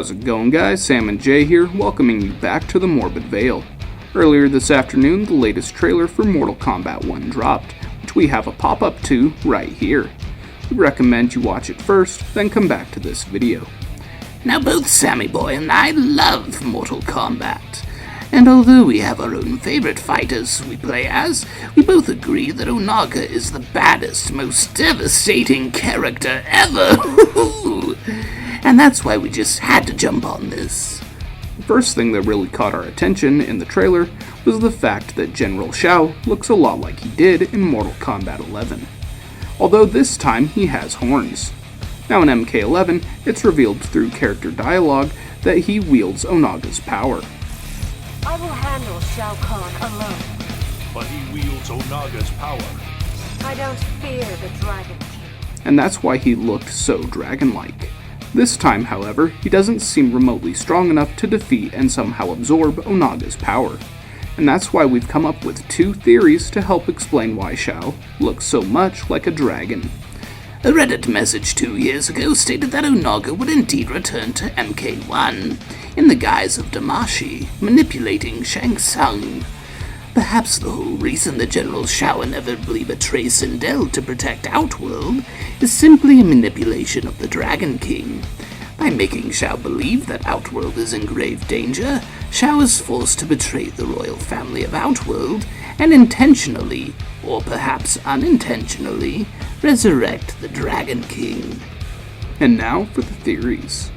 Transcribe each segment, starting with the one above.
How's it going, guys? Sam and Jay here, welcoming you back to the Morbid Vale. Earlier this afternoon, the latest trailer for Mortal Kombat 1 dropped, which we have a pop-up to right here. We recommend you watch it first, then come back to this video. Now both Sammy Boy and I love Mortal Kombat, and although we have our own favorite fighters we play as, we both agree that Onaga is the baddest, most devastating character ever. And that's why we just had to jump on this. The first thing that really caught our attention in the trailer was the fact that General Shao looks a lot like he did in Mortal Kombat 11. Although this time he has horns. Now in MK11, it's revealed through character dialogue that he wields Onaga's power. I will handle Shao Kahn alone. But he wields Onaga's power. I don't fear the Dragon King. And that's why he looked so dragon-like. This time, however, he doesn't seem remotely strong enough to defeat and somehow absorb Onaga's power. And that's why we've come up with two theories to help explain why Shao looks so much like a dragon. A Reddit message 2 years ago stated that Onaga would indeed return to MK1 in the guise of Damashi, manipulating Shang Tsung. Perhaps the whole reason that General Shao inevitably betrays Sindel to protect Outworld is simply a manipulation of the Dragon King. By making Shao believe that Outworld is in grave danger, Shao is forced to betray the royal family of Outworld and intentionally, or perhaps unintentionally, resurrect the Dragon King. And now for the theories.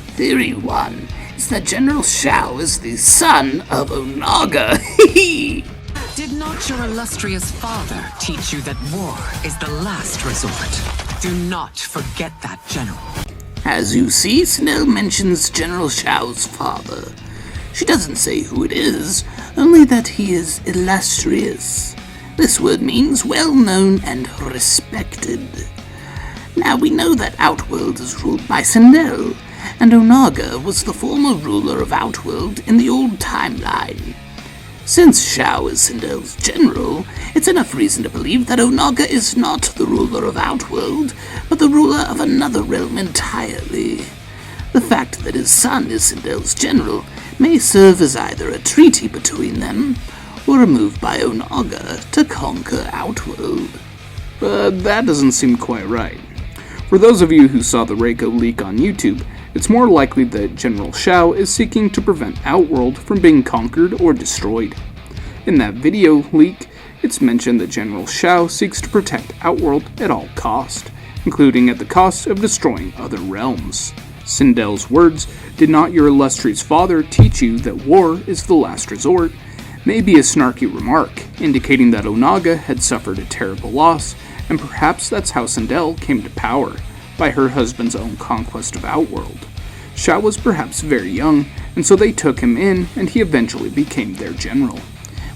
Theory 1 is that General Shao is the son of Onaga. Did not your illustrious father teach you that war is the last resort? Do not forget that, General. As you see, Snell mentions General Shao's father. She doesn't say who it is, only that he is illustrious. This word means well-known and respected. Now we know that Outworld is ruled by Sindel, and Onaga was the former ruler of Outworld in the old timeline. Since Shao is Sindel's general, it's enough reason to believe that Onaga is not the ruler of Outworld, but the ruler of another realm entirely. The fact that his son is Sindel's general may serve as either a treaty between them, or a move by Onaga to conquer Outworld. But that doesn't seem quite right. For those of you who saw the Reiko leak on YouTube, it's more likely that General Shao is seeking to prevent Outworld from being conquered or destroyed. In that video leak, it's mentioned that General Shao seeks to protect Outworld at all cost, including at the cost of destroying other realms. Sindel's words, "Did not your illustrious father teach you that war is the last resort?" may be a snarky remark, indicating that Onaga had suffered a terrible loss, and perhaps that's how Sindel came to power, by her husband's own conquest of Outworld. Shao was perhaps very young, and so they took him in, and he eventually became their general.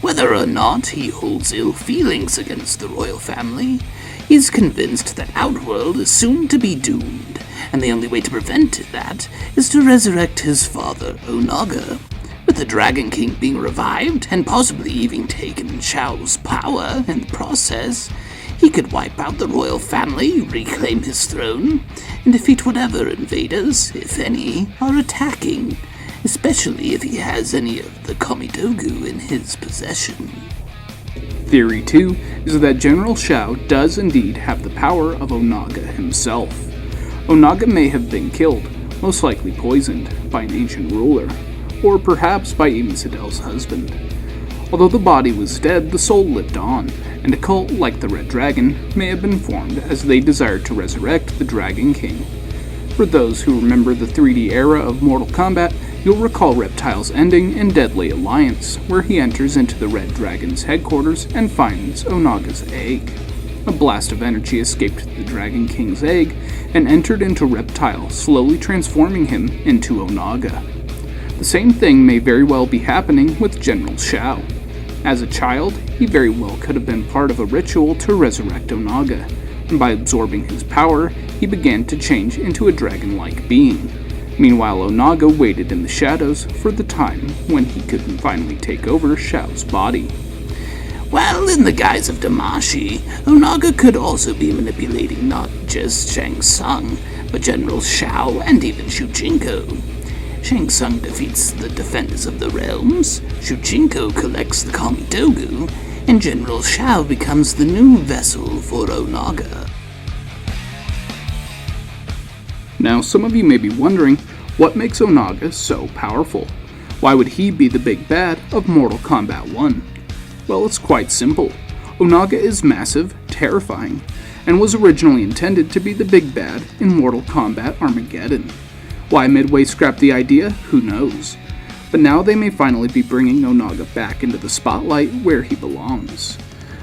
Whether or not he holds ill feelings against the royal family, he's convinced that Outworld is soon to be doomed, and the only way to prevent that is to resurrect his father, Onaga. With the Dragon King being revived, and possibly even taken Shao's power in the process, he could wipe out the royal family, reclaim his throne, and defeat whatever invaders, if any, are attacking, especially if he has any of the Kamidogu in his possession. Theory 2 is that General Shao does indeed have the power of Onaga himself. Onaga may have been killed, most likely poisoned, by an ancient ruler, or perhaps by Amy Sidel's husband. Although the body was dead, the soul lived on, and a cult like the Red Dragon may have been formed as they desired to resurrect the Dragon King. For those who remember the 3D era of Mortal Kombat, you'll recall Reptile's ending in Deadly Alliance, where he enters into the Red Dragon's headquarters and finds Onaga's egg. A blast of energy escaped the Dragon King's egg and entered into Reptile, slowly transforming him into Onaga. The same thing may very well be happening with General Shao. As a child, he very well could have been part of a ritual to resurrect Onaga, and by absorbing his power, he began to change into a dragon-like being. Meanwhile, Onaga waited in the shadows for the time when he could finally take over Shao's body. While in the guise of Damashi, Onaga could also be manipulating not just Shang Tsung, but General Shao and even Shujinko. Shang Tsung defeats the Defenders of the Realms, Shuchinko collects the Kamidogu, and General Shao becomes the new vessel for Onaga. Now, some of you may be wondering, what makes Onaga so powerful? Why would he be the big bad of Mortal Kombat 1? Well, it's quite simple. Onaga is massive, terrifying, and was originally intended to be the big bad in Mortal Kombat Armageddon. Why Midway scrapped the idea, who knows? But now they may finally be bringing Onaga back into the spotlight where he belongs.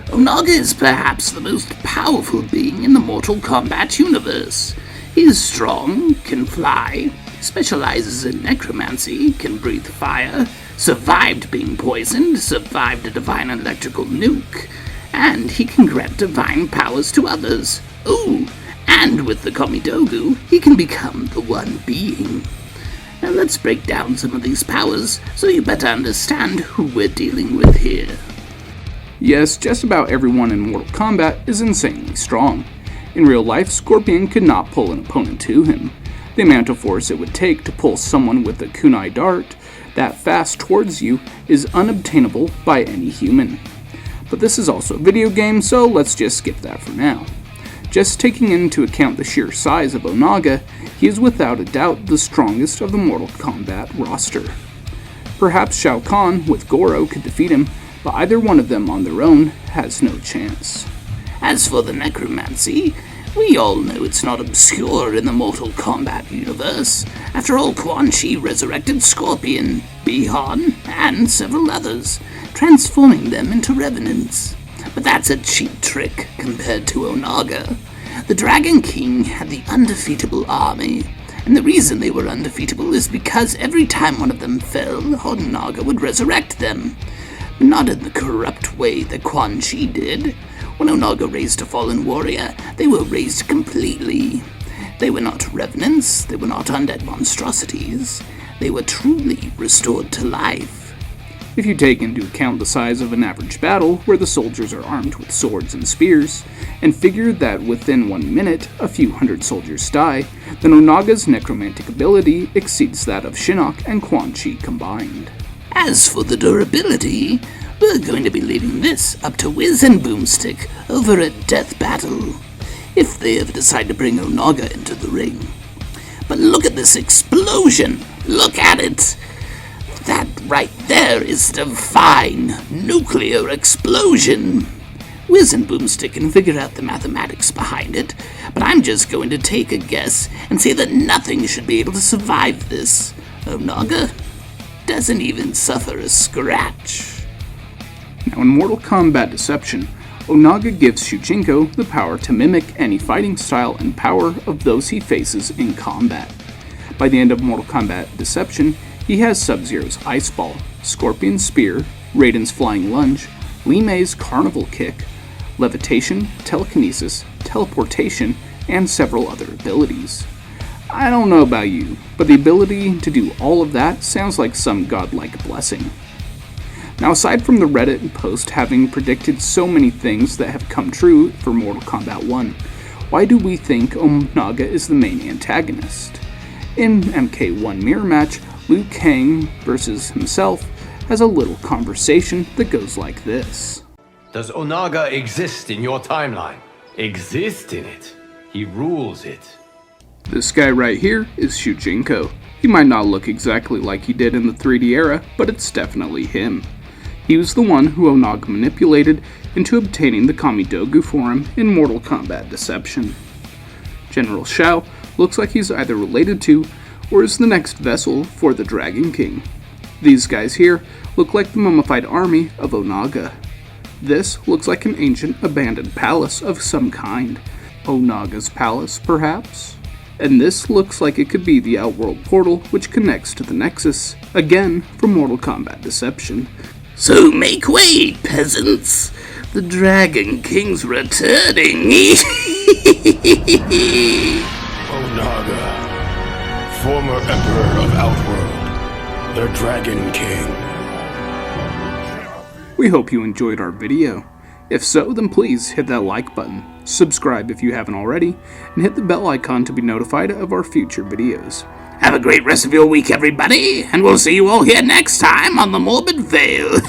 Onaga is perhaps the most powerful being in the Mortal Kombat universe. He is strong, can fly, specializes in necromancy, can breathe fire, survived being poisoned, survived a divine electrical nuke, and he can grant divine powers to others. Ooh! And with the Kamidogu, he can become the One Being. Now let's break down some of these powers so you better understand who we're dealing with here. Yes, just about everyone in Mortal Kombat is insanely strong. In real life, Scorpion could not pull an opponent to him. The amount of force it would take to pull someone with a kunai dart that fast towards you is unobtainable by any human. But this is also a video game, so let's just skip that for now. Just taking into account the sheer size of Onaga, he is without a doubt the strongest of the Mortal Kombat roster. Perhaps Shao Kahn with Goro could defeat him, but either one of them on their own has no chance. As for the necromancy, we all know it's not obscure in the Mortal Kombat universe. After all, Quan Chi resurrected Scorpion, Bi-Han, and several others, transforming them into revenants. But that's a cheap trick compared to Onaga. The Dragon King had the undefeatable army, and the reason they were undefeatable is because every time one of them fell, Onaga would resurrect them. But not in the corrupt way that Quan Chi did. When Onaga raised a fallen warrior, they were raised completely. They were not revenants, they were not undead monstrosities. They were truly restored to life. If you take into account the size of an average battle, where the soldiers are armed with swords and spears, and figure that within 1 minute a few hundred soldiers die, then Onaga's necromantic ability exceeds that of Shinnok and Quan Chi combined. As for the durability, we're going to be leaving this up to Wiz and Boomstick over at Death Battle, if they ever decide to bring Onaga into the ring. But look at this explosion! Look at it! That right there is divine nuclear explosion. Wiz and Boomstick can figure out the mathematics behind it, but I'm just going to take a guess and say that nothing should be able to survive this. Onaga doesn't even suffer a scratch. Now in Mortal Kombat Deception, Onaga gives Shuchinko the power to mimic any fighting style and power of those he faces in combat. By the end of Mortal Kombat Deception, he has Sub-Zero's Ice Ball, Scorpion's Spear, Raiden's Flying Lunge, Li Mei's Carnival Kick, Levitation, Telekinesis, Teleportation, and several other abilities. I don't know about you, but the ability to do all of that sounds like some godlike blessing. Now, aside from the Reddit post having predicted so many things that have come true for Mortal Kombat 1, why do we think Onaga is the main antagonist? In MK1 Mirror Match, Liu Kang versus himself has a little conversation that goes like this. Does Onaga exist in your timeline? Exist in it. He rules it. This guy right here is Shuchinko. He might not look exactly like he did in the 3D era, but it's definitely him. He was the one who Onaga manipulated into obtaining the Kamidogu for him in Mortal Kombat Deception. General Shao looks like he's either related to or is the next vessel for the Dragon King. These guys here look like the mummified army of Onaga. This looks like an ancient abandoned palace of some kind. Onaga's palace, perhaps? And this looks like it could be the Outworld portal which connects to the Nexus, again from Mortal Kombat Deception. So make way, peasants! The Dragon King's returning! Onaga, former Emperor of Outworld, the Dragon King. We hope you enjoyed our video. If so, then please hit that like button, subscribe if you haven't already, and hit the bell icon to be notified of our future videos. Have a great rest of your week, everybody, and we'll see you all here next time on the Morbid Veil.